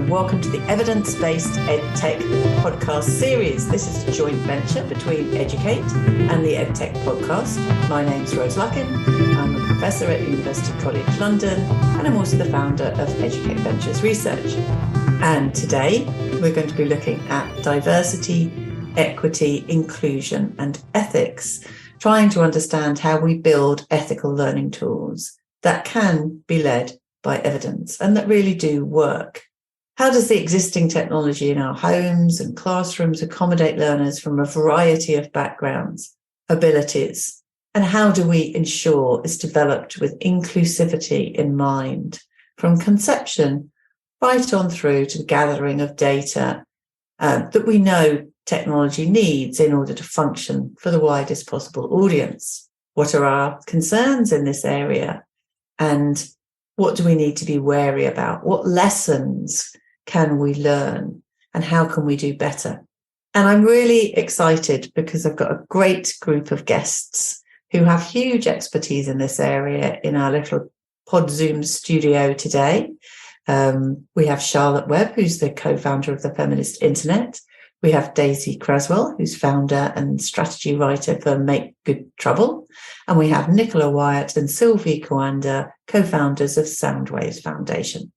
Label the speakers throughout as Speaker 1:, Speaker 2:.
Speaker 1: and welcome to the Evidence-Based EdTech Podcast series. This is a joint venture between Educate and the Edtech Podcast. My name's Rose Luckin. I'm a professor at University College London, and I'm also the founder of Educate Ventures Research. And today we're going to be looking at diversity, equity, inclusion, and ethics, trying to understand how we build ethical learning tools that can be led by evidence and that really do work. How does the existing technology in our homes and classrooms accommodate learners from a variety of backgrounds, abilities, and how do we ensure it's developed with inclusivity in mind, from conception right on through to the gathering of data that we know technology needs in order to function for the widest possible audience? What are our concerns in this area? And what do we need to be wary about? What lessons can we learn? And how can we do better? And I'm really excited because I've got a great group of guests who have huge expertise in this area in our little pod Zoom studio today. We have Charlotte Webb, who's the co-founder of the Feminist Internet. We have Daisy Creswell, who's founder and strategy writer for Make Good Trouble. And we have Nicola Wyatt and Sylvie Coanda, co-founders of Soundwaves Foundation.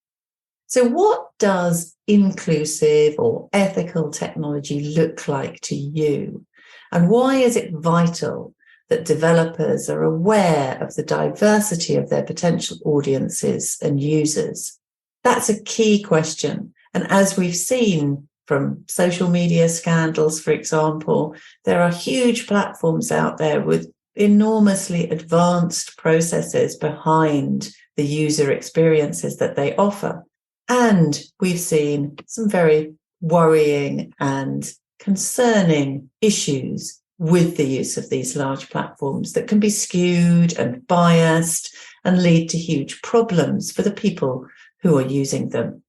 Speaker 1: So what does inclusive or ethical technology look like to you? And why is it vital that developers are aware of the diversity of their potential audiences and users? That's a key question. And as we've seen from social media scandals, for example, there are huge platforms out there with enormously advanced processes behind the user experiences that they offer. And we've seen some very worrying and concerning issues with the use of these large platforms that can be skewed and biased and lead to huge problems for the people who are using them.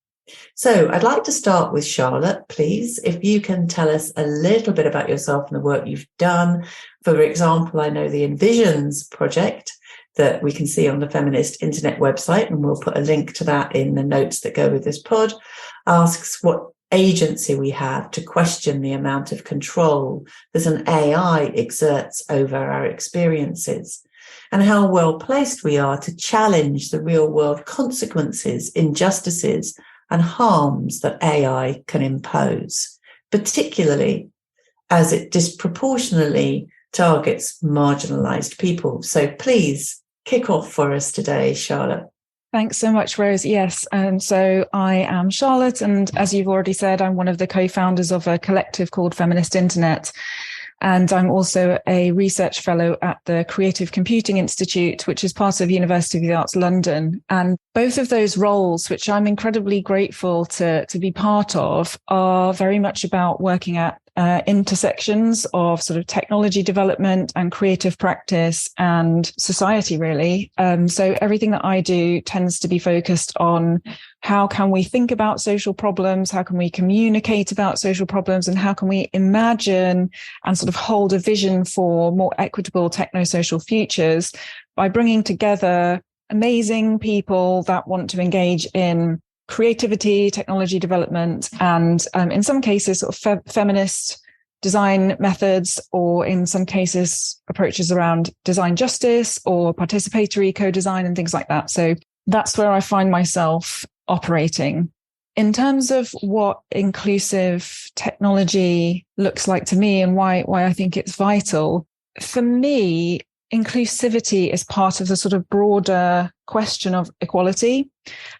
Speaker 1: So I'd like to start with Charlotte, please. If you can tell us a little bit about yourself and the work you've done. For example, I know the Envisions project that we can see on the Feminist Internet website, and we'll put a link to that in the notes that go with this pod, asks what agency we have to question the amount of control that an AI exerts over our experiences, and how well placed we are to challenge the real world consequences, injustices, and harms that AI can impose, particularly as it disproportionately targets marginalized people. So please kick off for us today, Charlotte.
Speaker 2: Thanks so much, Rose. Yes. So I am Charlotte, and as you've already said, I'm one of the co-founders of a collective called Feminist Internet. And I'm also a research fellow at the Creative Computing Institute, which is part of University of the Arts London. And both of those roles, which I'm incredibly grateful to be part of, are very much about working at intersections of sort of technology development and creative practice and society, really. So everything that I do tends to be focused on how can we think about social problems, how can we communicate about social problems, and how can we imagine and sort of hold a vision for more equitable techno-social futures by bringing together amazing people that want to engage in creativity, technology development, and in some cases sort of feminist design methods, or in some cases approaches around design justice or participatory co-design and things like that. So that's where I find myself operating. In terms of what inclusive technology looks like to me and why I think it's vital, for me, inclusivity is part of the sort of broader question of equality.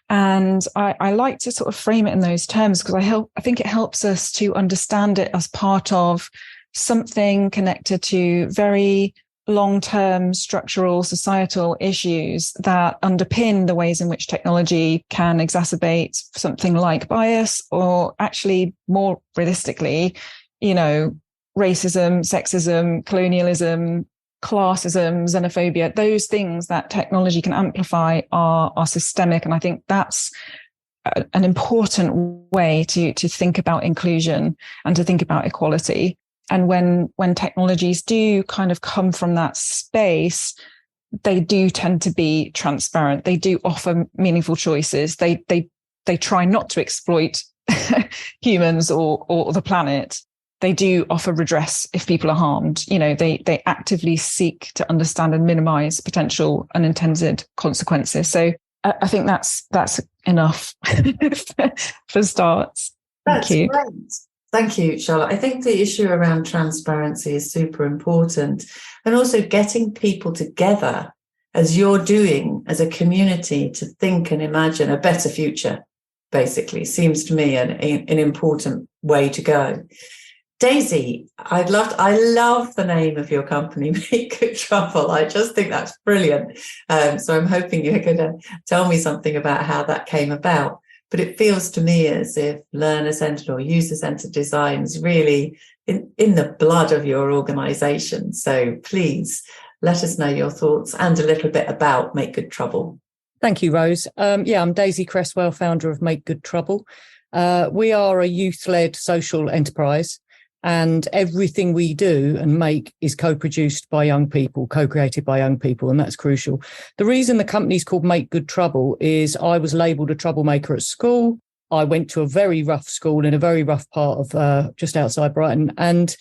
Speaker 2: And I like to sort of frame it in those terms because I think it helps us to understand it as part of something connected to very long-term structural societal issues that underpin the ways in which technology can exacerbate something like bias, or actually more realistically, racism, sexism, colonialism, classism, xenophobia. Those things that technology can amplify are systemic. And I think that's an important way to think about inclusion and to think about equality. And when technologies do kind of come from that space, they do tend to be transparent. They do offer meaningful choices. They try not to exploit humans or the planet, they do offer redress if people are harmed. They actively seek to understand and minimize potential unintended consequences. So I think that's enough for starts.
Speaker 1: That's great. Thank you, Charlotte. I think the issue around transparency is super important, and also getting people together as you're doing as a community to think and imagine a better future, basically, seems to me an important way to go. Daisy, I love the name of your company, Make Good Trouble. I just think that's brilliant. So I'm hoping you're going to tell me something about how that came about. But it feels to me as if learner-centered or user-centered design is really in the blood of your organization. So please let us know your thoughts and a little bit about Make Good Trouble.
Speaker 3: Thank you, Rose. I'm Daisy Cresswell, founder of Make Good Trouble. We are a youth-led social enterprise, and everything we do and make is co-produced by young people, co-created by young people, and that's crucial. The reason the company's called Make Good Trouble is I was labelled a troublemaker at school. I went to a very rough school in a very rough part of just outside Brighton, and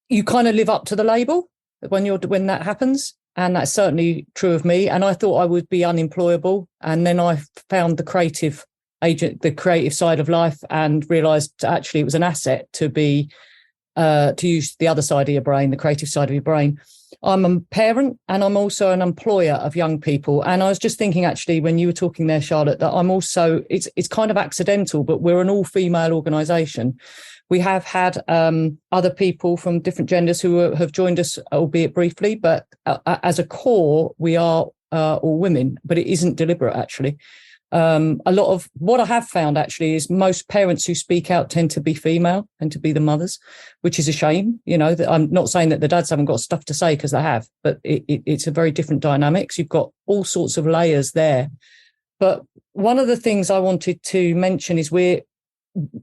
Speaker 3: you kind of live up to the label when that happens. And that's certainly true of me. And I thought I would be unemployable. And then I found the creative side of life and realised actually it was an asset to use the other side of your brain, the creative side of your brain. I'm a parent and I'm also an employer of young people. And I was just thinking, actually, when you were talking there, Charlotte, that I'm also, it's kind of accidental, but we're an all-female organisation. We have had other people from different genders who have joined us, albeit briefly, but as a core, we are all women, but it isn't deliberate, actually. A lot of what I have found, actually, is most parents who speak out tend to be female and to be the mothers, which is a shame. I'm not saying that the dads haven't got stuff to say, because they have, but it's a very different dynamics. You've got all sorts of layers there. But one of the things I wanted to mention is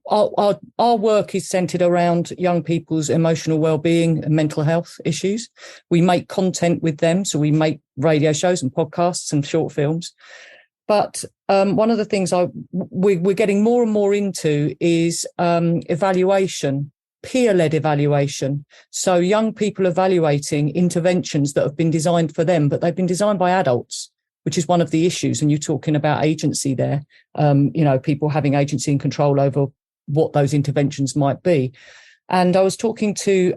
Speaker 3: our work is centered around young people's emotional well-being and mental health issues. We make content with them. So we make radio shows and podcasts and short films. But one of the things we're getting more and more into is evaluation, peer-led evaluation. So young people evaluating interventions that have been designed for them, but they've been designed by adults, which is one of the issues. And you're talking about agency there, people having agency and control over what those interventions might be. And I was talking to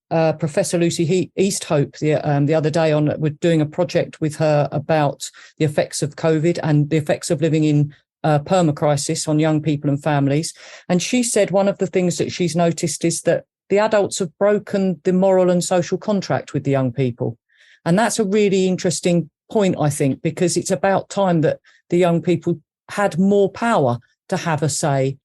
Speaker 3: Professor Lucy Easthope the other day we're doing a project with her about the effects of COVID and the effects of living in permacrisis on young people and families. And she said one of the things that she's noticed is that the adults have broken the moral and social contract with the young people. And that's a really interesting point, I think, because it's about time that the young people had more power to have a say.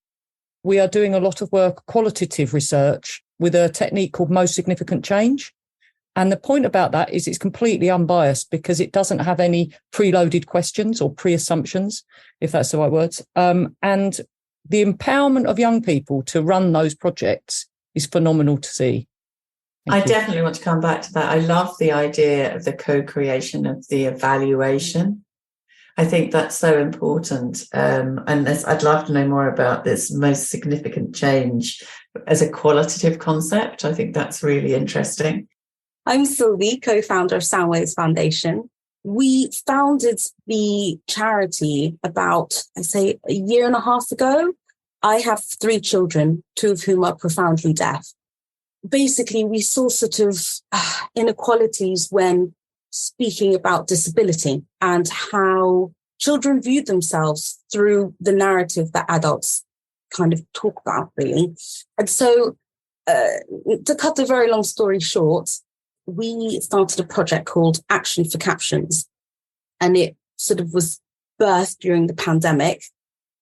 Speaker 3: We are doing a lot of work, qualitative research, with a technique called most significant change. And the point about that is it's completely unbiased because it doesn't have any preloaded questions or pre-assumptions, if that's the right words. And the empowerment of young people to run those projects is phenomenal to see.
Speaker 1: I definitely want to come back to that. I love the idea of the co-creation of the evaluation. I think that's so important. I'd love to know more about this most significant change as a qualitative concept. I think that's really interesting.
Speaker 4: I'm Sylvie, co-founder of Soundwaves Foundation. We founded the charity about, a year and a half ago. I have 3 children, 2 of whom are profoundly deaf. Basically, we saw sort of inequalities when speaking about disability and how children viewed themselves through the narrative that adults kind of talk about, really. And so, to cut a very long story short, we started a project called Action for Captions, and it sort of was birthed during the pandemic,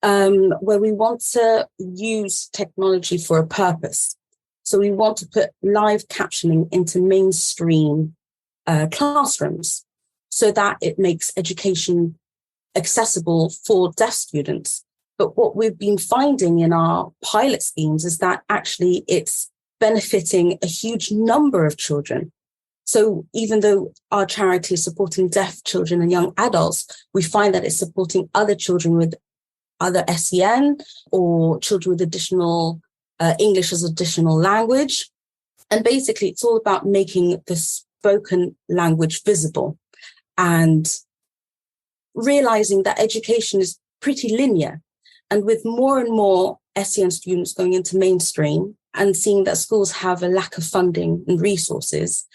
Speaker 4: where we want to use technology for a purpose. So we want to put live captioning into mainstream classrooms so that it makes education accessible for deaf students. But what we've been finding in our pilot schemes is that actually it's benefiting a huge number of children. So even though our charity is supporting deaf children and young adults, we find that it's supporting other children with either SEN or children with additional English as additional language. And basically, it's all about making the spoken language visible and realizing that education is pretty linear. And with more and more SEN students going into mainstream and seeing that schools have a lack of funding and resources,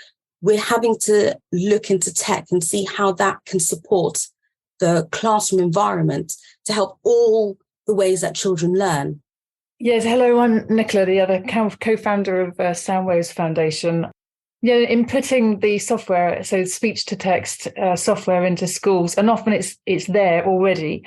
Speaker 4: we're having to look into tech and see how that can support the classroom environment to help all the ways that children learn.
Speaker 2: Yes, hello, I'm Nicola, the other co-founder of Soundwaves Foundation. Yeah, in putting the software, so speech-to-text software into schools, and often it's there already,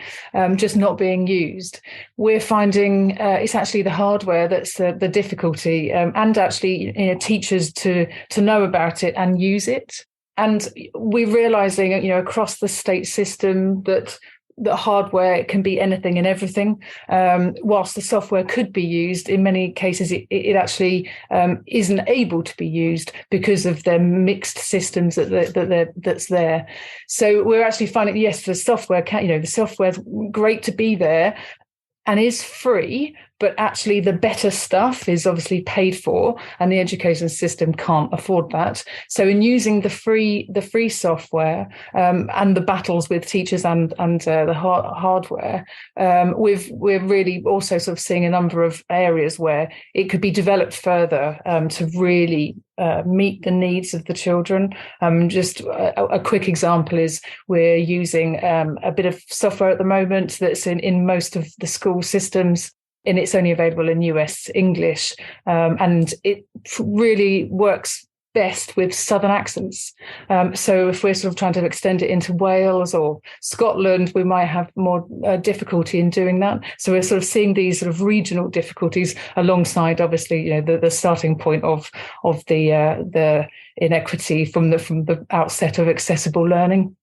Speaker 2: just not being used. We're finding it's actually the hardware that's the difficulty, and actually teachers to know about it and use it. And we're realising, across the state system that the hardware can be anything and everything. Whilst the software could be used, in many cases it actually isn't able to be used because of the mixed systems that's there. So we're actually finding, yes, the software the software's great to be there and is free, but actually the better stuff is obviously paid for, and the education system can't afford that. So in using the free software and the battles with teachers and the hardware, we're really also sort of seeing a number of areas where it could be developed further to really meet the needs of the children. Just a quick example is we're using a bit of software at the moment that's in most of the school systems, and it's only available in US English, and it really works best with southern accents. So if we're sort of trying to extend it into Wales or Scotland, we might have more difficulty in doing that. So we're sort of seeing these sort of regional difficulties alongside, obviously, the starting point of the inequity from the outset of accessible learning.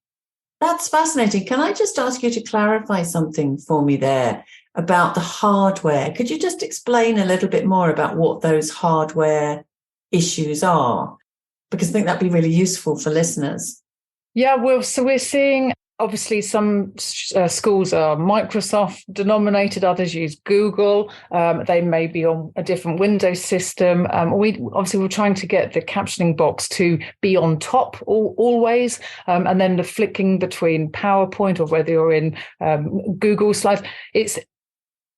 Speaker 1: That's fascinating. Can I just ask you to clarify something for me there about the hardware? Could you just explain a little bit more about what those hardware issues are? Because I think that'd be really useful for listeners.
Speaker 2: Yeah, well, so we're seeing, obviously, some schools are Microsoft denominated, others use Google. They may be on a different Windows system. We're trying to get the captioning box to be on top always, and then the flicking between PowerPoint or whether you're in Google Slides.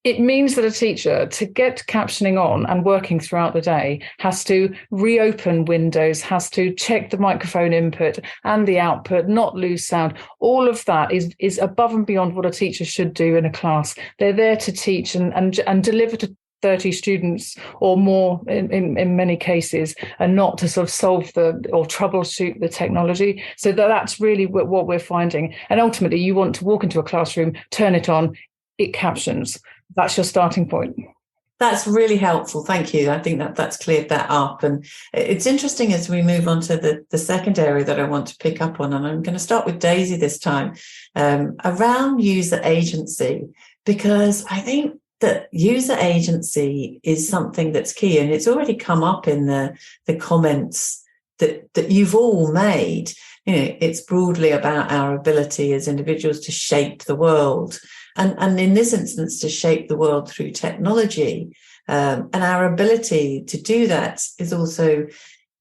Speaker 2: It means that a teacher, to get captioning on and working throughout the day, has to reopen Windows, has to check the microphone input and the output, not lose sound. All of that is above and beyond what a teacher should do in a class. They're there to teach and deliver to 30 students or more in many cases, and not to sort of solve or troubleshoot the technology. So that's really what we're finding. And ultimately, you want to walk into a classroom, turn it on, it captions. That's your starting point.
Speaker 1: That's really helpful. Thank you. I think that's cleared that up. And it's interesting as we move on to the second area that I want to pick up on. And I'm going to start with Daisy this time, around user agency, because I think that user agency is something that's key. And it's already come up in the comments that you've all made. It's broadly about our ability as individuals to shape the world. And in this instance, to shape the world through technology. And our ability to do that is also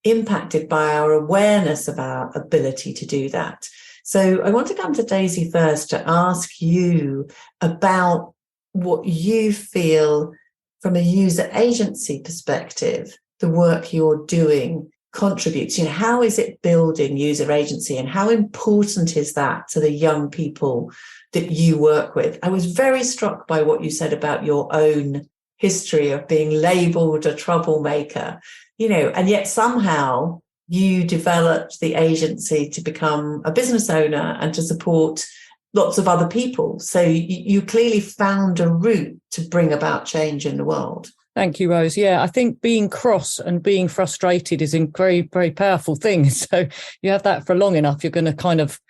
Speaker 1: impacted by our awareness of our ability to do that. So I want to come to Daisy first to ask you about what you feel from a user agency perspective, the work you're doing contributes. How is it building user agency, and how important is that to the young people that you work with? I was very struck by what you said about your own history of being labelled a troublemaker, and yet somehow you developed the agency to become a business owner and to support lots of other people. So you clearly found a route to bring about change in the world.
Speaker 3: Thank you, Rose. Yeah, I think being cross and being frustrated is a very, very powerful thing. So you have that for long enough, you're going to kind of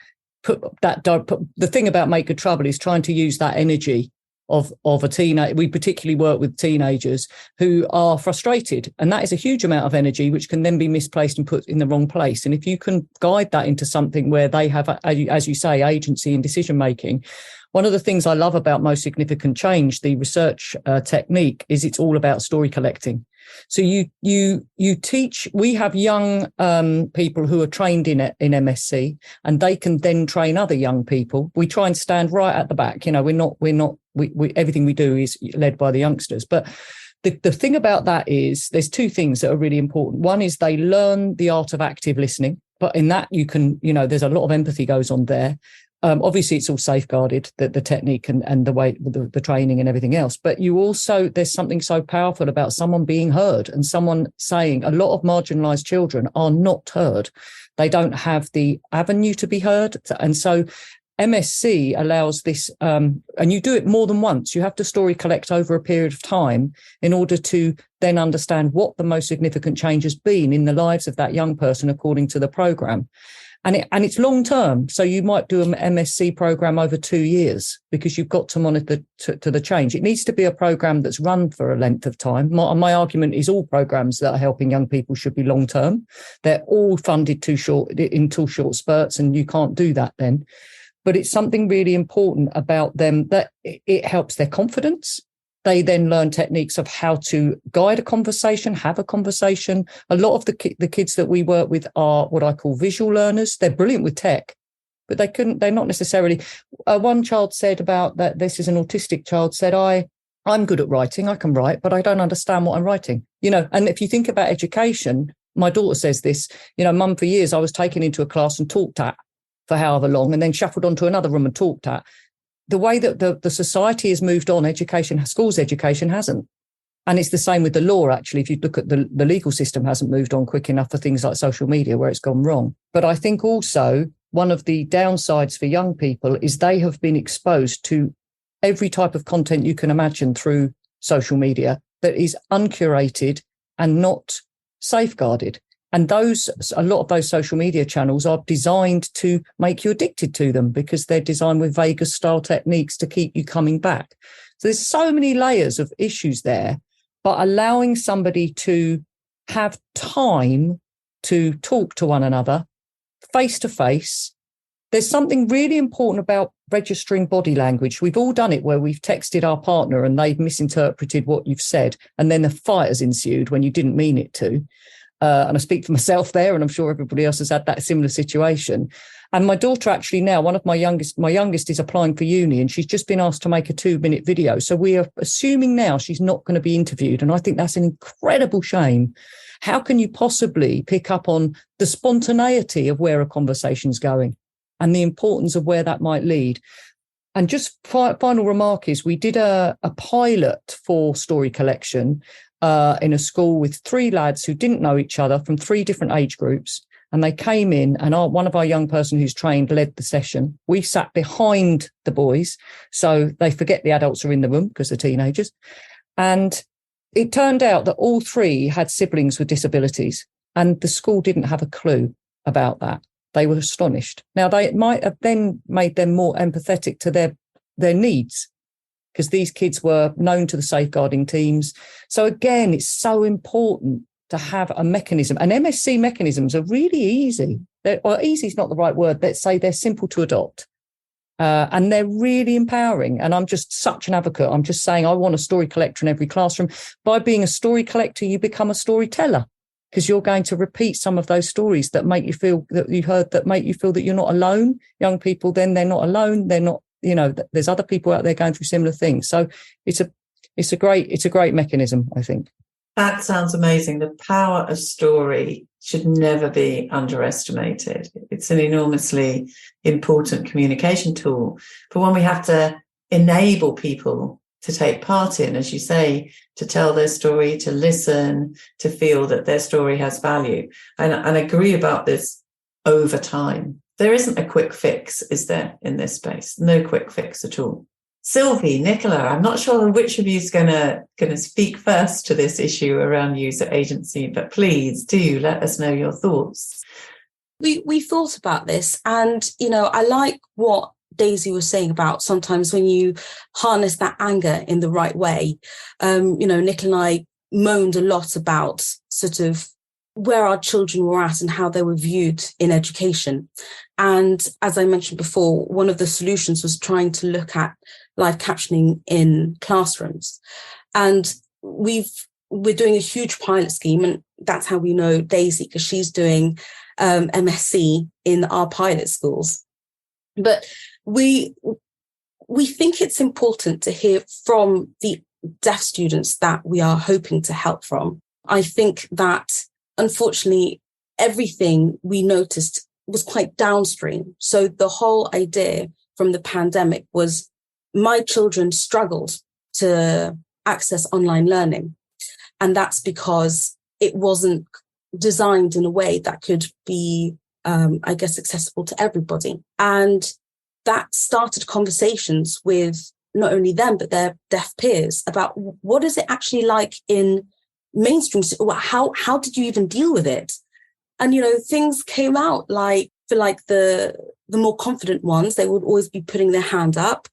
Speaker 3: put the thing about Make Good Trouble is trying to use that energy of a teenager. We particularly work with teenagers who are frustrated, and that is a huge amount of energy which can then be misplaced and put in the wrong place. And if you can guide that into something where they have, as you say, agency and decision making, one of the things I love about Most Significant Change, the research technique, is it's all about story collecting. So you teach. We have young people who are trained in MSc, and they can then train other young people. We try and stand right at the back. We everything we do is led by the youngsters. But the thing about that is there's two things that are really important. One is they learn the art of active listening, but in that you can, there's a lot of empathy goes on there. Obviously, it's all safeguarded, the technique and the way, the training and everything else. But there's something so powerful about someone being heard and someone saying a lot of marginalised children are not heard. They don't have the avenue to be heard. And so MSc allows this, and you do it more than once. You have to story collect over a period of time in order to then understand what the most significant change has been in the lives of that young person according to the programme. And it's long term. So you might do an MSc program over 2 years because you've got to monitor to the change. It needs to be a program that's run for a length of time. My argument is all programs that are helping young people should be long term. They're all funded too short spurts, and you can't do that then. But it's something really important about them that it helps their confidence. They then learn techniques of how to guide a conversation, have a conversation. A lot of the kids that we work with are what I call visual learners. They're brilliant with tech, but they're not necessarily. One child said about that, this is an autistic child, said, I'm good at writing, I can write, but I don't understand what I'm writing. And if you think about education, my daughter says this, Mum, for years I was taken into a class and talked at for however long and then shuffled onto another room and talked at. The way that the society has moved on, schools education hasn't. And it's the same with the law, actually. If you look at the legal system hasn't moved on quick enough for things like social media where it's gone wrong. But I think also one of the downsides for young people is they have been exposed to every type of content you can imagine through social media that is uncurated and not safeguarded. And a lot of those social media channels are designed to make you addicted to them because they're designed with Vegas style techniques to keep you coming back. So there's so many layers of issues there, but allowing somebody to have time to talk to one another face to face. There's something really important about registering body language. We've all done it where we've texted our partner and they've misinterpreted what you've said. And then the fight has ensued when you didn't mean it to. And I speak for myself there, and I'm sure everybody else has had that similar situation. And my daughter actually now, one of my youngest is applying for uni, and she's just been asked to make a 2-minute video. So we are assuming now she's not going to be interviewed. And I think that's an incredible shame. How can you possibly pick up on the spontaneity of where a conversation's going and the importance of where that might lead? And just final remark is we did a pilot for story collection in a school with 3 lads who didn't know each other from 3 different age groups. And they came in and one of our young person who's trained led the session. We sat behind the boys, so they forget the adults are in the room because they're teenagers. And it turned out that all 3 had siblings with disabilities, and the school didn't have a clue about that. They were astonished. Now, they might have then made them more empathetic to their needs, because these kids were known to the safeguarding teams. So again, it's so important to have a mechanism. And MSc mechanisms are really easy. Easy is not the right word. Let's say they're simple to adopt. And they're really empowering. And I'm just such an advocate. I'm just saying I want a story collector in every classroom. By being a story collector, you become a storyteller, because you're going to repeat some of those stories that make you feel that you heard, that make you feel that you're not alone. Young people, then they're not alone. They're not, there's other people out there going through similar things. So it's a great mechanism, I think.
Speaker 1: That sounds amazing. The power of story should never be underestimated. It's an enormously important communication tool, but one we have to enable people to take part in, as you say, to tell their story, to listen, to feel that their story has value. And I agree about this over time. There isn't a quick fix, is there, in this space? No quick fix at all. Sylvie, Nicola, I'm not sure which of you is going to speak first to this issue around user agency, but please do let us know your thoughts.
Speaker 4: We thought about this, and I like what Daisy was saying about sometimes when you harness that anger in the right way. Nicola and I moaned a lot about sort of where our children were at and how they were viewed in education. And as I mentioned before, one of the solutions was trying to look at live captioning in classrooms. And we're doing a huge pilot scheme, and that's how we know Daisy, because she's doing MSc in our pilot schools. But we think it's important to hear from the deaf students that we are hoping to help from. I think that, unfortunately, everything we noticed was quite downstream. So the whole idea from the pandemic was my children struggled to access online learning. And that's because it wasn't designed in a way that could be, accessible to everybody. And that started conversations with not only them, but their deaf peers about what is it actually like in mainstream? How did you even deal with it? And, things came out like, for like the more confident ones, they would always be putting their hand up.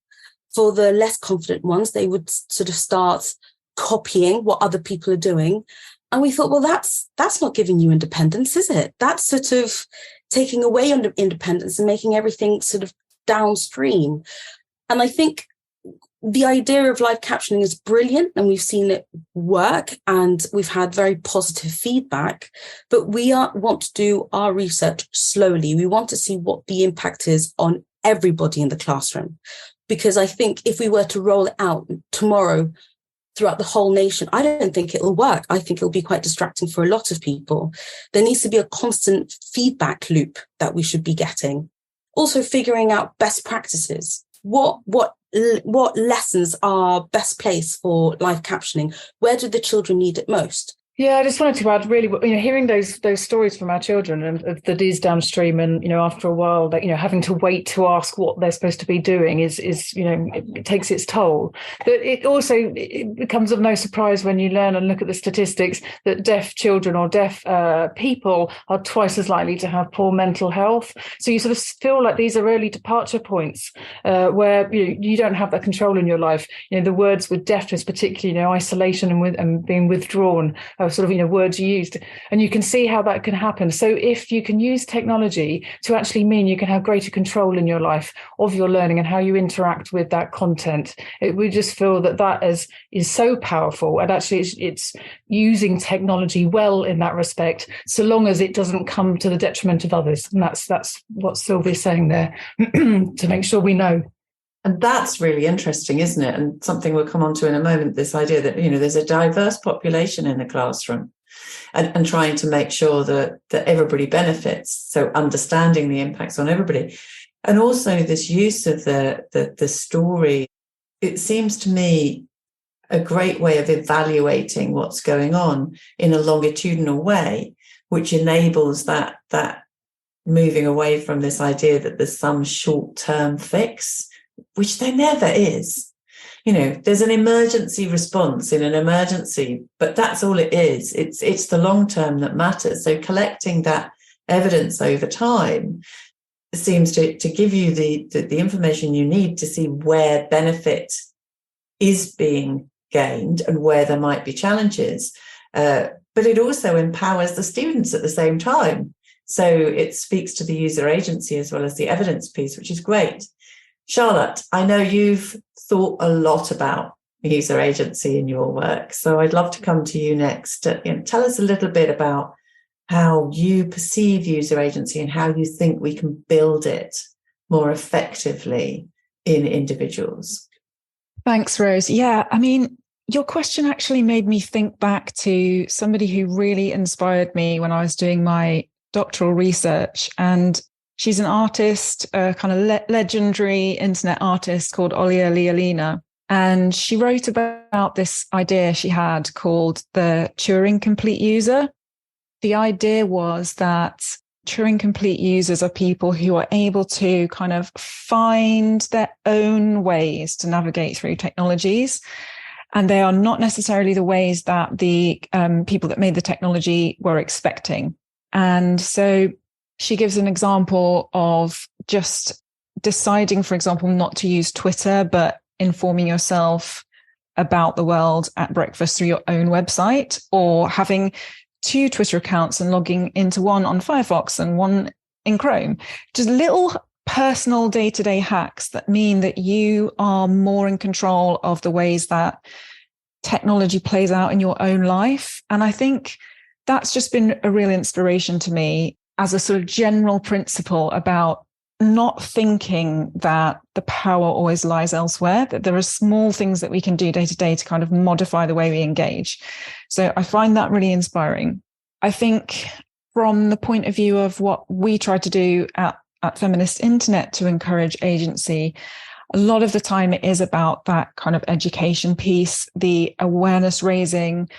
Speaker 4: For the less confident ones, they would sort of start copying what other people are doing. And we thought, well, that's not giving you independence, is it? That's sort of taking away independence and making everything sort of downstream. And I think the idea of live captioning is brilliant, and we've seen it work, and we've had very positive feedback. But we want to do our research slowly. We want to see what the impact is on everybody in the classroom. Because I think if we were to roll it out tomorrow throughout the whole nation, I don't think it'll work. I think it'll be quite distracting for a lot of people. There needs to be a constant feedback loop that we should be getting. Also figuring out best practices. What lessons are best placed for live captioning? Where do the children need it most?
Speaker 2: Yeah, I just wanted to add, really, hearing those stories from our children and that is downstream, and after a while, that having to wait to ask what they're supposed to be doing is it takes its toll. But it becomes of no surprise when you learn and look at the statistics that deaf children or deaf people are twice as likely to have poor mental health. So you sort of feel like these are early departure points where you don't have that control in your life. The words with deafness, particularly isolation and being withdrawn. Sort of words used, and you can see how that can happen. So if you can use technology to actually mean you can have greater control in your life of your learning and how you interact with that content, we just feel that is so powerful, and actually it's using technology well in that respect, so long as it doesn't come to the detriment of others. And that's what Sylvia's saying there to make sure we know.
Speaker 1: And that's really interesting, isn't it? And something we'll come on to in a moment, this idea that, there's a diverse population in the classroom and trying to make sure that everybody benefits. So understanding the impacts on everybody. And also this use of the story, it seems to me a great way of evaluating what's going on in a longitudinal way, which enables that moving away from this idea that there's some short-term fix, which there never is. There's an emergency response in an emergency, but that's all it is. It's the long term that matters. So collecting that evidence over time seems to give you the information you need to see where benefit is being gained and where there might be challenges. But it also empowers the students at the same time. So it speaks to the user agency as well as the evidence piece, which is great. Charlotte, I know you've thought a lot about user agency in your work, so I'd love to come to you next. Tell us a little bit about how you perceive user agency and how you think we can build it more effectively in individuals.
Speaker 2: Thanks, Rose. Yeah, your question actually made me think back to somebody who really inspired me when I was doing my doctoral research, and she's an artist, a kind of legendary internet artist called Olia Leolina. And she wrote about this idea she had called the Turing complete user. The idea was that Turing complete users are people who are able to kind of find their own ways to navigate through technologies. And they are not necessarily the ways that the people that made the technology were expecting. And so she gives an example of just deciding, for example, not to use Twitter, but informing yourself about the world at breakfast through your own website, or having 2 Twitter accounts and logging into one on Firefox and one in Chrome. Just little personal day-to-day hacks that mean that you are more in control of the ways that technology plays out in your own life. And I think that's just been a real inspiration to me as a sort of general principle about not thinking that the power always lies elsewhere, that there are small things that we can do day to day to kind of modify the way we engage. So I find that really inspiring. I think from the point of view of what we try to do at Feminist Internet to encourage agency, a lot of the time it is about that kind of education piece, the awareness raising,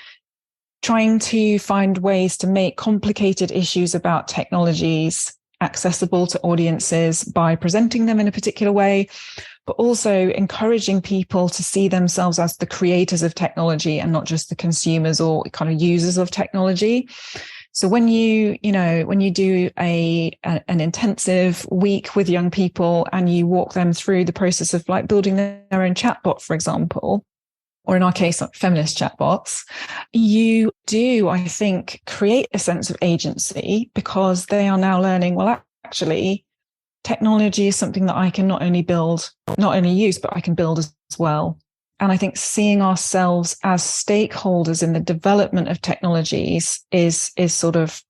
Speaker 2: trying to find ways to make complicated issues about technologies accessible to audiences by presenting them in a particular way, but also encouraging people to see themselves as the creators of technology and not just the consumers or kind of users of technology. So when you do an intensive week with young people and you walk them through the process of like building their own chatbot, for example, or in our case, like feminist chatbots, you do, I think, create a sense of agency because they are now learning, well, actually, technology is something that I can not only use, but I can build as well. And I think seeing ourselves as stakeholders in the development of technologies is sort of,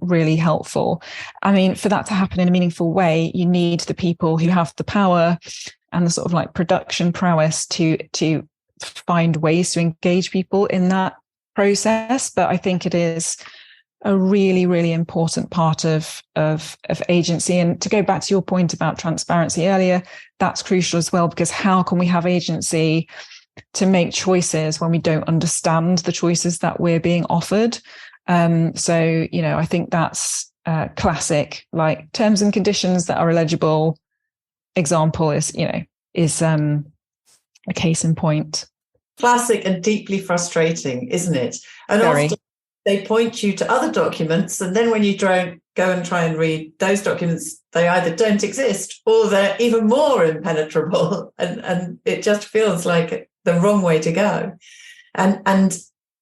Speaker 2: really helpful. I mean, for that to happen in a meaningful way, you need the people who have the power and the sort of like production prowess to find ways to engage people in that process. But I think it is a really, really important part of agency. And to go back to your point about transparency earlier, that's crucial as well, because how can we have agency to make choices when we don't understand the choices that we're being offered? So, I think that's classic, like terms and conditions that are illegible. Example is a case in point.
Speaker 1: Classic and deeply frustrating, isn't it? And
Speaker 2: Very.
Speaker 1: Often they point you to other documents, and then when you go and try and read those documents, they either don't exist or they're even more impenetrable, and it just feels like the wrong way to go. And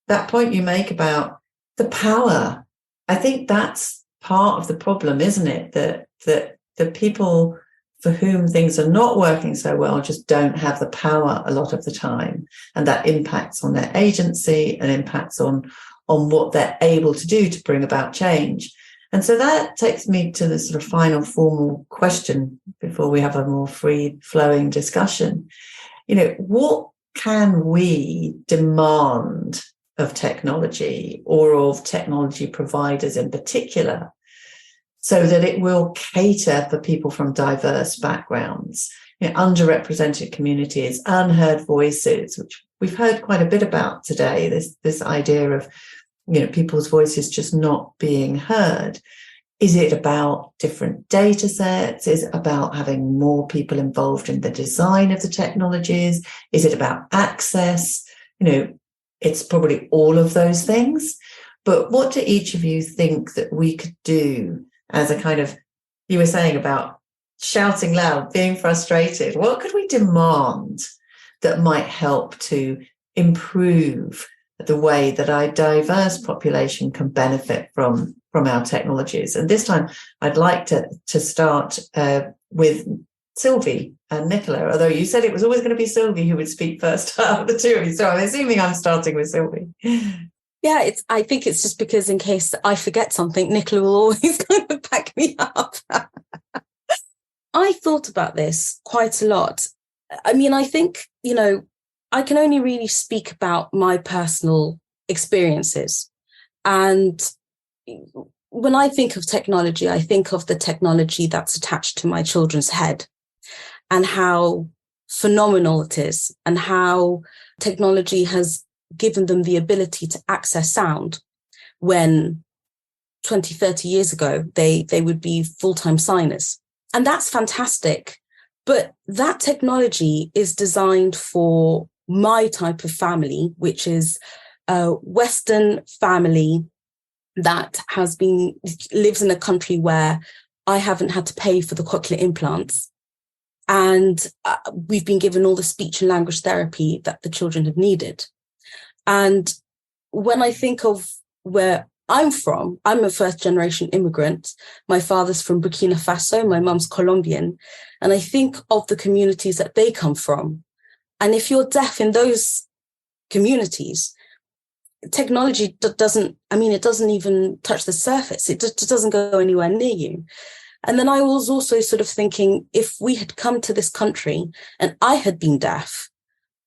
Speaker 1: that point you make about the power, I think that's part of the problem, isn't it? That the people for whom things are not working so well just don't have the power a lot of the time. And that impacts on their agency and impacts on what they're able to do to bring about change. And so that takes me to the sort of final formal question before we have a more free-flowing discussion. What can we demand of technology or of technology providers in particular, so that it will cater for people from diverse backgrounds, underrepresented communities, unheard voices, which we've heard quite a bit about today, this idea of, people's voices just not being heard. Is it about different data sets? Is it about having more people involved in the design of the technologies? Is it about access? It's probably all of those things. But what do each of you think that we could do as a kind of, you were saying about shouting loud, being frustrated, what could we demand that might help to improve the way that our diverse population can benefit from our technologies? And this time I'd like to start with Sylvie and Nicola, although you said it was always going to be Sylvie who would speak first out of the two of you. So I'm assuming I'm starting with Sylvie.
Speaker 4: Yeah, I think it's just because in case I forget something, Nicola will always kind of back me up. I thought about this quite a lot. I mean, I think, I can only really speak about my personal experiences. And when I think of technology, I think of the technology that's attached to my children's head and how phenomenal it is and how technology has given them the ability to access sound when 20, 30 years ago, they would be full-time signers. And that's fantastic. But that technology is designed for my type of family, which is a Western family that lives in a country where I haven't had to pay for the cochlear implants. And we've been given all the speech and language therapy that the children have needed. And when I think of where I'm from. I'm a first generation immigrant. My father's from Burkina Faso. My mum's Colombian. And I think of the communities that they come from. And if you're deaf in those communities, technology doesn't even touch the surface. It just doesn't go anywhere near you. And then I was also sort of thinking, if we had come to this country and I had been deaf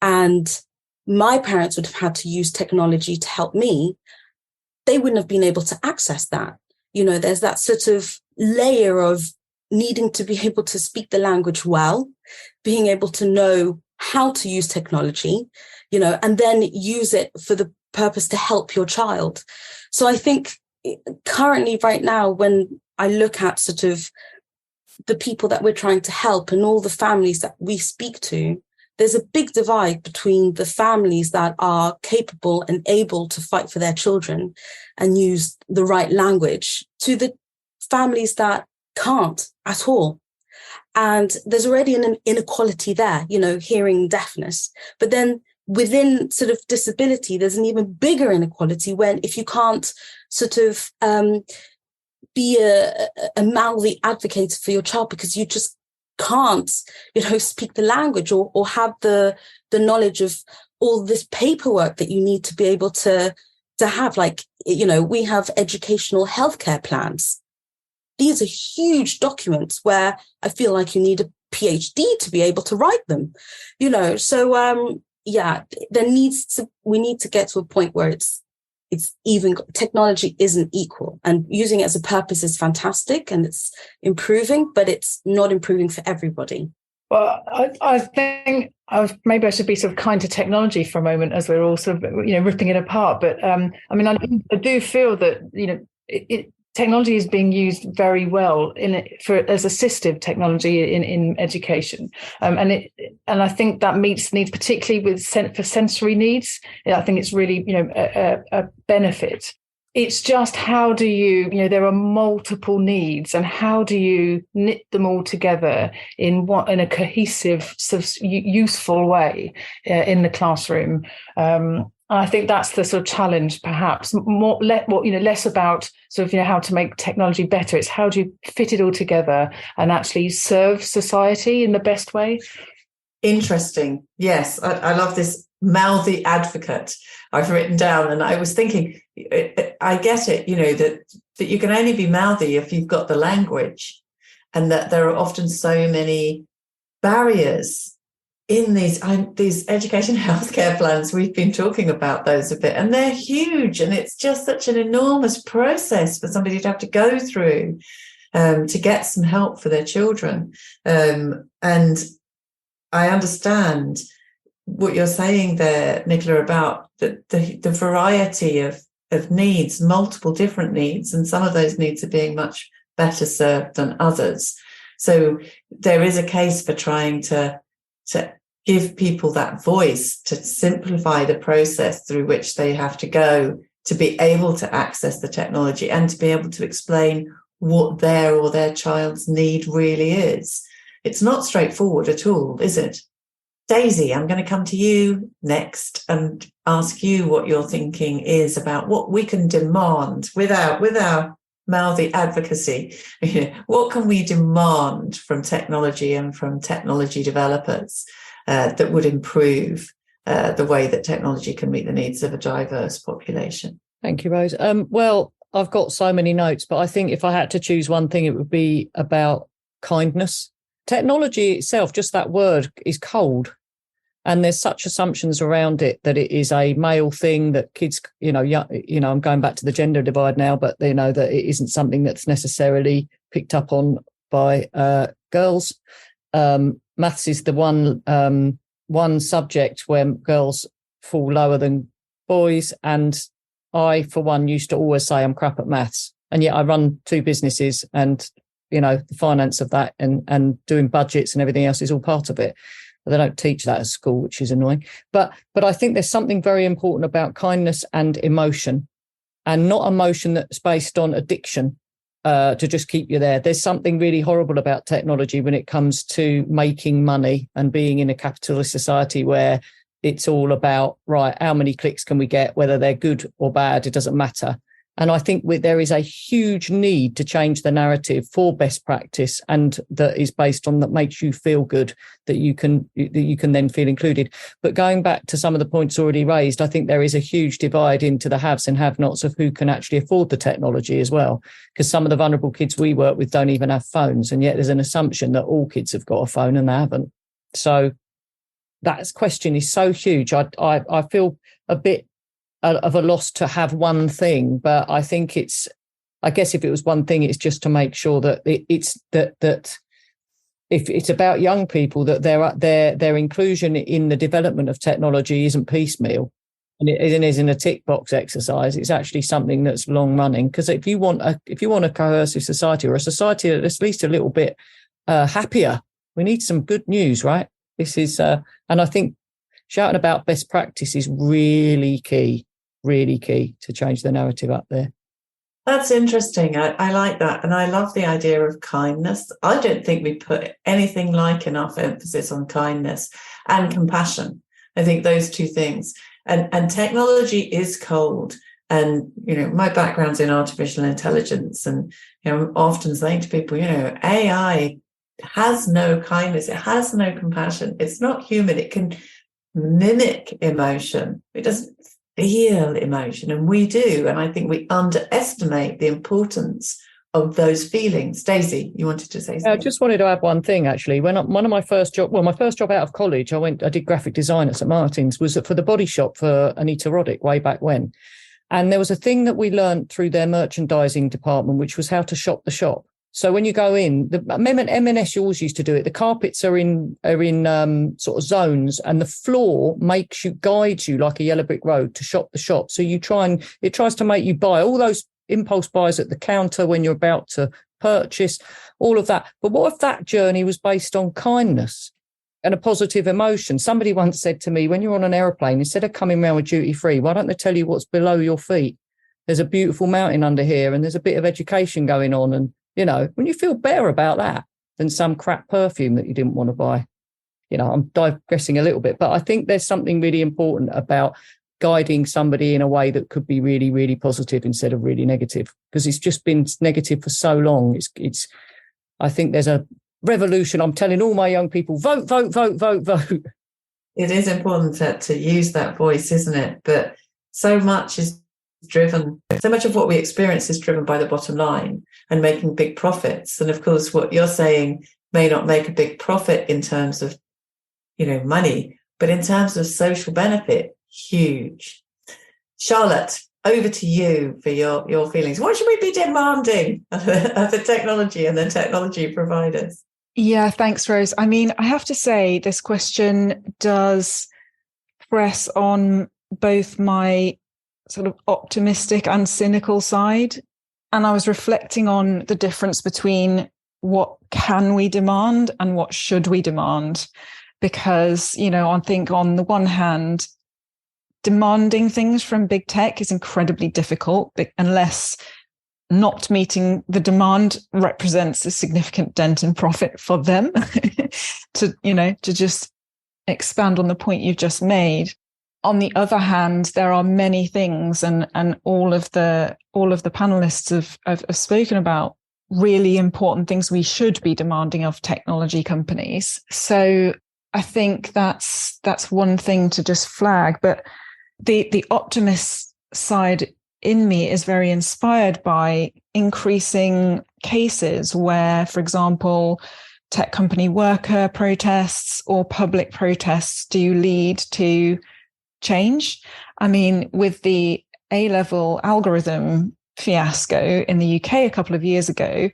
Speaker 4: and my parents would have had to use technology to help me, they wouldn't have been able to access that. You know, there's that sort of layer of needing to be able to speak the language well, being able to know how to use technology, you know, and then use it for the purpose to help your child. So I think currently right now, when I look at sort of the people that we're trying to help and all the families that we speak to, there's a big divide between the families that are capable and able to fight for their children and use the right language to the families that can't at all. And there's already an inequality there, you know, hearing deafness. But then within sort of disability, there's an even bigger inequality when if you can't sort of be a mouthy advocate for your child because you just can't, you know, speak the language or have the knowledge of all this paperwork that you need to be able to have. Like, you know, we have educational healthcare plans. These are huge documents where I feel like you need a PhD to be able to write them, you know. So we need to get to a point where it's even technology isn't equal, and using it as a purpose is fantastic and it's improving, but it's not improving for everybody.
Speaker 2: Well, I think maybe I should be sort of kind to technology for a moment as we're all sort of, you know, ripping it apart. But I do feel that, you know, technology is being used very well as assistive technology in education, and I think that meets needs, particularly for sensory needs. I think it's really, you know, a benefit. It's just how do you know, there are multiple needs, and how do you knit them all together in a cohesive, sort of useful way in the classroom. I think that's the sort of challenge, perhaps less about sort of, you know, how to make technology better. It's how do you fit it all together and actually serve society in the best way.
Speaker 1: Interesting. Yes, I love this mouthy advocate I've written down, and I was thinking, I get it, you know, that you can only be mouthy if you've got the language, and that there are often so many barriers in these education healthcare plans. We've been talking about those a bit, and they're huge, and it's just such an enormous process for somebody to have to go through to get some help for their children. And I understand what you're saying there, Nicola, about the variety of needs, multiple different needs, and some of those needs are being much better served than others. So there is a case for trying to give people that voice, to simplify the process through which they have to go to be able to access the technology and to be able to explain what their or their child's need really is. It's not straightforward at all, is it? Daisy, I'm going to come to you next and ask you what your thinking is about what we can demand with our mouthy advocacy. What can we demand from technology and from technology developers that would improve the way that technology can meet the needs of a diverse population?
Speaker 3: Thank you, Rose. Well, I've got so many notes, but I think if I had to choose one thing, it would be about kindness. Technology itself, just that word, is cold. And there's such assumptions around it that it is a male thing, that kids, I'm going back to the gender divide now, but they know that it isn't something that's necessarily picked up on by girls. Maths is the one subject where girls fall lower than boys. And I, for one, used to always say I'm crap at maths. And yet I run 2 businesses, and, you know, the finance of that and doing budgets and everything else is all part of it. They don't teach that at school, which is annoying. But I think there's something very important about kindness and emotion, and not emotion that's based on addiction to just keep you there. There's something really horrible about technology when it comes to making money and being in a capitalist society where it's all about, right, how many clicks can we get, whether they're good or bad, it doesn't matter. And I think there is a huge need to change the narrative for best practice, and that is based on that makes you feel good, that you can then feel included. But going back to some of the points already raised, I think there is a huge divide into the haves and have-nots of who can actually afford the technology as well. Because some of the vulnerable kids we work with don't even have phones, and yet there's an assumption that all kids have got a phone and they haven't. So that question is so huge. I feel a bit of a loss to have one thing, but I think I guess if it was one thing, it's just to make sure that that if it's about young people, that their inclusion in the development of technology isn't piecemeal and it isn't a tick box exercise. It's actually something that's long running. Because if you want a cohesive society, or a society that's at least a little bit happier, we need some good news, right? This is and I think shouting about best practice is really key to change the narrative up there.
Speaker 1: That's interesting. I like that. And I love the idea of kindness. I don't think we put anything like enough emphasis on kindness and compassion. I think those two things. And technology is cold. And, my background's in artificial intelligence. And, I'm often saying to people, AI has no kindness. It has no compassion. It's not human. It can mimic emotion. It doesn't feel emotion, and we do. And I think we underestimate the importance of those feelings. Daisy, you wanted to say something?
Speaker 3: I just wanted to add one thing, actually. When my first job out of college, I did graphic design at St Martin's, was for the body shop for Anita Roddick way back when. And there was a thing that we learned through their merchandising department, which was how to shop the shop. So when you go in, the M&S always used to do it. The carpets are in sort of zones, and the floor guides you like a yellow brick road to shop the shop. So it tries to make you buy all those impulse buys at the counter when you're about to purchase, all of that. But what if that journey was based on kindness and a positive emotion? Somebody once said to me, when you're on an aeroplane, instead of coming around with duty free, why don't they tell you what's below your feet? There's a beautiful mountain under here, and there's a bit of education going on. And when you feel better about that than some crap perfume that you didn't want to buy. I'm digressing a little bit, but I think there's something really important about guiding somebody in a way that could be really, really positive instead of really negative, because it's just been negative for so long. I think there's a revolution. I'm telling all my young people, vote, vote, vote, vote, vote.
Speaker 1: It is important to use that voice, isn't it? But so much of what we experience is driven by the bottom line and making big profits. And of course, what you're saying may not make a big profit in terms of, money, but in terms of social benefit, huge. Charlotte, over to you for your feelings. What should we be demanding of the technology and the technology providers?
Speaker 2: Yeah, thanks, Rose. I mean, I have to say this question does press on both my sort of optimistic and cynical side. And I was reflecting on the difference between what can we demand and what should we demand? Because, I think on the one hand, demanding things from big tech is incredibly difficult unless not meeting the demand represents a significant dent in profit for them to just expand on the point you've just made. On the other hand, there are many things, and all of the panelists have spoken about really important things we should be demanding of technology companies. So I think that's one thing to just flag. But the optimist side in me is very inspired by increasing cases where, for example, tech company worker protests or public protests do lead to change. I mean, with the A-level algorithm fiasco in the UK a couple of years ago,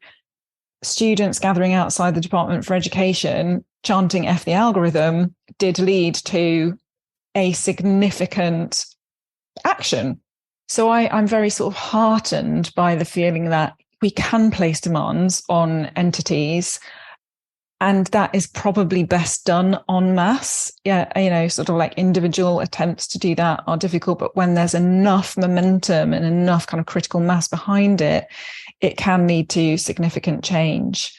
Speaker 2: students gathering outside the Department for Education chanting F the algorithm did lead to a significant action. So I'm very sort of heartened by the feeling that we can place demands on entities, and that is probably best done en masse. Yeah, sort of like individual attempts to do that are difficult, but when there's enough momentum and enough kind of critical mass behind it, it can lead to significant change.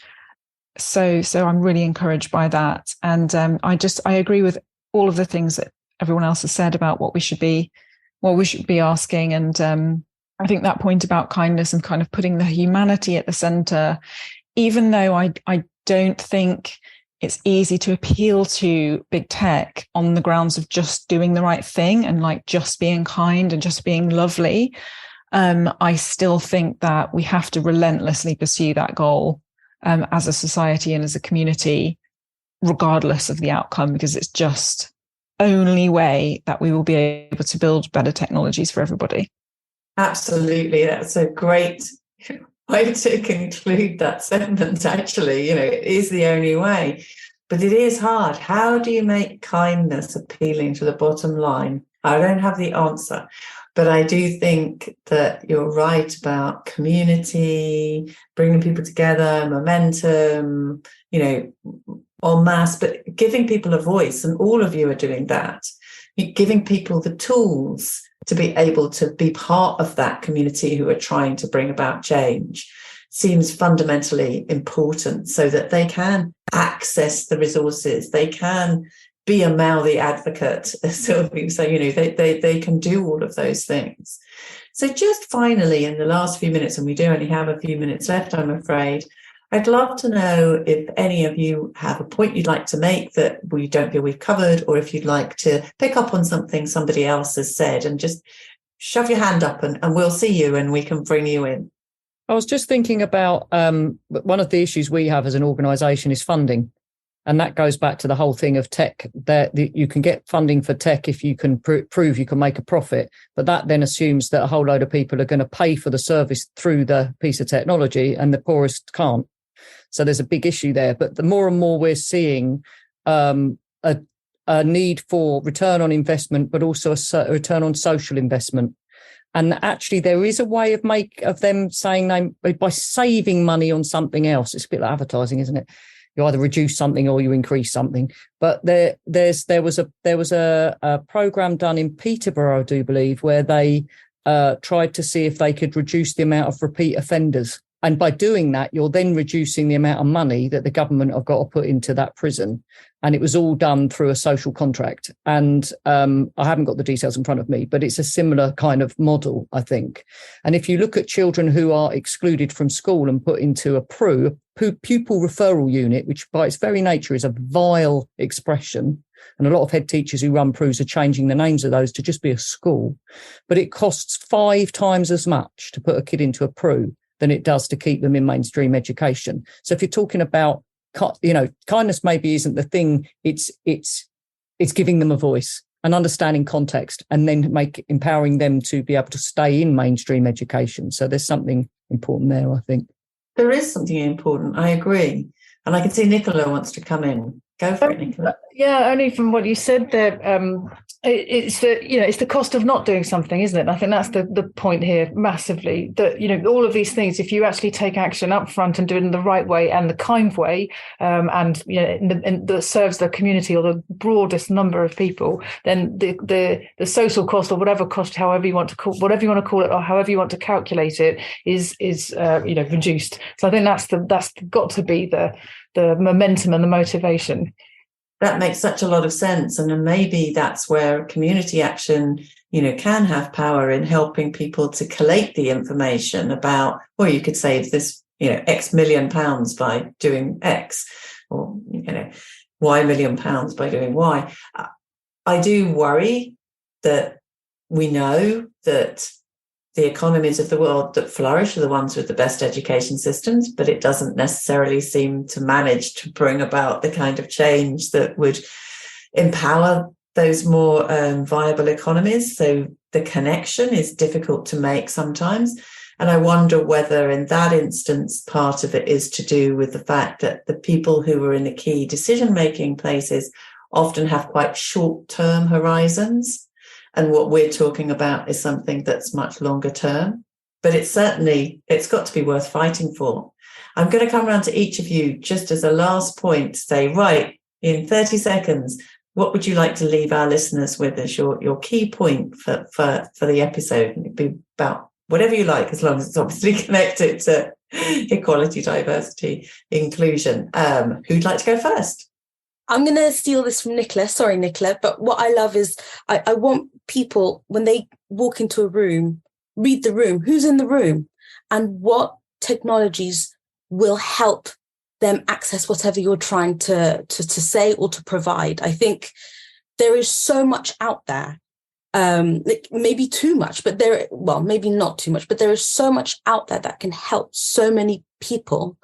Speaker 2: So I'm really encouraged by that. And I agree with all of the things that everyone else has said about what we should be asking. And I think that point about kindness and kind of putting the humanity at the center, even though I don't think it's easy to appeal to big tech on the grounds of just doing the right thing and like just being kind and just being lovely, I still think that we have to relentlessly pursue that goal as a society and as a community, regardless of the outcome, because it's just only way that we will be able to build better technologies for everybody.
Speaker 1: Absolutely. That's a great way to conclude that sentence, actually. It is the only way, but it is hard. How do you make kindness appealing to the bottom line? I don't have the answer, but I do think that you're right about community, bringing people together, momentum, en masse, but giving people a voice, and all of you are doing that. You're giving people the tools to be able to be part of that community who are trying to bring about change seems fundamentally important, so that they can access the resources, they can be a mouthy advocate, so they can do all of those things. So just finally, in the last few minutes, and we do only have a few minutes left, I'm afraid, I'd love to know if any of you have a point you'd like to make that we don't feel we've covered, or if you'd like to pick up on something somebody else has said, and just shove your hand up and we'll see you and we can bring you in.
Speaker 3: I was just thinking about one of the issues we have as an organisation is funding. And that goes back to the whole thing of tech, that you can get funding for tech if you can prove you can make a profit. But that then assumes that a whole load of people are going to pay for the service through the piece of technology, and the poorest can't. So there's a big issue there. But the more and more we're seeing a need for return on investment, but also a return on social investment. And actually, there is a way of them saying by saving money on something else. It's a bit like advertising, isn't it? You either reduce something or you increase something. But there was a program done in Peterborough, I do believe, where they tried to see if they could reduce the amount of repeat offenders. And by doing that, you're then reducing the amount of money that the government have got to put into that prison. And it was all done through a social contract. And I haven't got the details in front of me, but it's a similar kind of model, I think. And if you look at children who are excluded from school and put into a pupil referral unit, which by its very nature is a vile expression, and a lot of head teachers who run PRUs are changing the names of those to just be a school, but it costs 5 times as much to put a kid into a PRU than it does to keep them in mainstream education. So if you're talking about, kindness maybe isn't the thing, it's giving them a voice and understanding context, and then empowering them to be able to stay in mainstream education. So there's something important there, I think.
Speaker 1: There is something important, I agree. And I can see Nicola wants to come in. Go for it, Nicola.
Speaker 2: Yeah, only from what you said there, it's the cost of not doing something, isn't it? And I think that's the point here massively, that, all of these things, if you actually take action up front and do it in the right way and the kind way, and that serves the community or the broadest number of people, then the social cost, or whatever cost, however you want to call it, or however you want to calculate it, is reduced. So I think that's got to be the momentum and the motivation.
Speaker 1: That makes such a lot of sense. And then maybe that's where community action, can have power in helping people to collate the information about, well, you could save this, X million pounds by doing X, or, Y million pounds by doing Y. I do worry that we know that the economies of the world that flourish are the ones with the best education systems, but it doesn't necessarily seem to manage to bring about the kind of change that would empower those more viable economies. So the connection is difficult to make sometimes. And I wonder whether in that instance, part of it is to do with the fact that the people who are in the key decision-making places often have quite short-term horizons. And what we're talking about is something that's much longer term. But it's got to be worth fighting for. I'm going to come around to each of you just as a last point to say, right, in 30 seconds, what would you like to leave our listeners with as your key point for the episode? It'd be about whatever you like, as long as it's obviously connected to equality, diversity, inclusion. Who'd like to go first?
Speaker 4: I'm going to steal this from Nicola. Sorry, Nicola. But what I love is I want people, when they walk into a room, read the room, who's in the room, and what technologies will help them access whatever you're trying to say or to provide. I think there is so much out there, maybe too much, but maybe not too much, but there is so much out there that can help so many people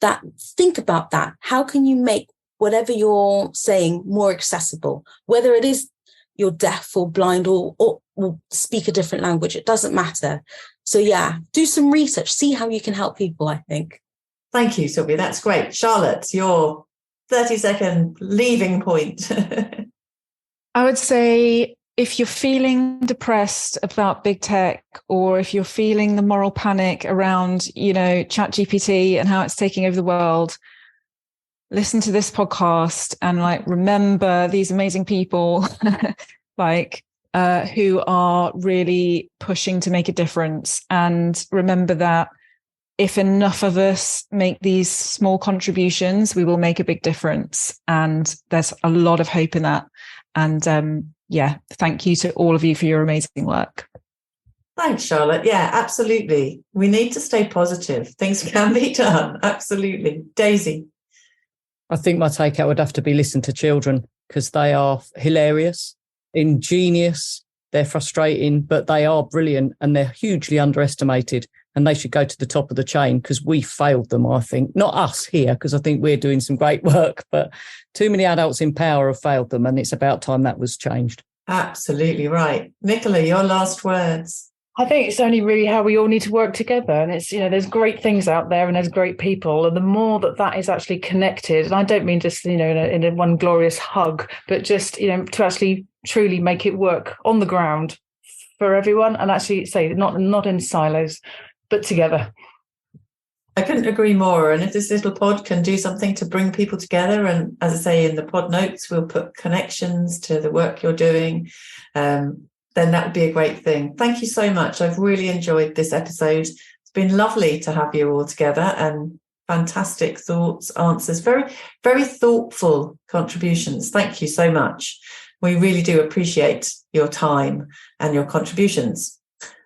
Speaker 4: that think about that. How can you make whatever you're saying more accessible, whether it is you're deaf or blind or speak a different language, it doesn't matter. So yeah, do some research, see how you can help people, I think.
Speaker 1: Thank you, Sylvia. That's great. Charlotte, your 30-second leaving point.
Speaker 2: I would say if you're feeling depressed about big tech, or if you're feeling the moral panic around, ChatGPT and how it's taking over the world, listen to this podcast and remember these amazing people who are really pushing to make a difference. And remember that if enough of us make these small contributions, we will make a big difference. And there's a lot of hope in that. And thank you to all of you for your amazing work.
Speaker 1: Thanks, Charlotte. Yeah, absolutely. We need to stay positive. Things can be done. Absolutely. Daisy.
Speaker 3: I think my takeout would have to be listen to children, because they are hilarious, ingenious, they're frustrating, but they are brilliant and they're hugely underestimated, and they should go to the top of the chain, because we failed them, I think. Not us here, because I think we're doing some great work, but too many adults in power have failed them, and it's about time that was changed.
Speaker 1: Absolutely right. Nicola, your last words.
Speaker 5: I think it's only really how we all need to work together. And it's, there's great things out there and there's great people. And the more that is actually connected, and I don't mean just, in a one glorious hug, but just, to actually truly make it work on the ground for everyone, and actually say not in silos, but together.
Speaker 1: I couldn't agree more. And if this little pod can do something to bring people together, and as I say in the pod notes, we'll put connections to the work you're doing, then that would be a great thing. Thank you so much. I've really enjoyed this episode. It's been lovely to have you all together, and fantastic thoughts, answers, very, very thoughtful contributions. Thank you so much. We really do appreciate your time and your contributions.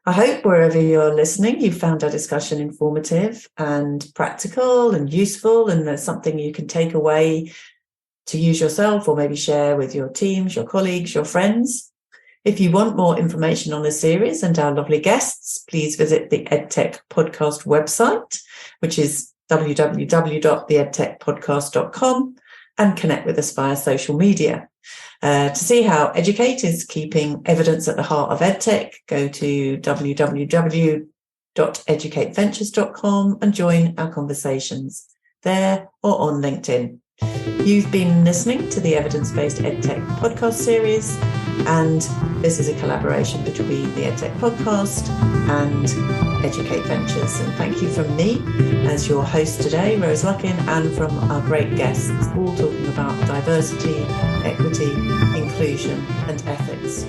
Speaker 1: I hope wherever you're listening, you found our discussion informative and practical and useful, and there's something you can take away to use yourself, or maybe share with your teams, your colleagues, your friends. If you want more information on the series and our lovely guests, please visit the Edtech Podcast website, which is www.theedtechpodcast.com, and connect with us via social media. To see how Educate is keeping evidence at the heart of EdTech, go to www.educateventures.com and join our conversations there or on LinkedIn. You've been listening to the Evidence-Based EdTech podcast series, and this is a collaboration between the Edtech Podcast and Educate Ventures. And thank you from me as your host today, Rose Luckin, and from our great guests, all talking about diversity, equity, inclusion, and ethics.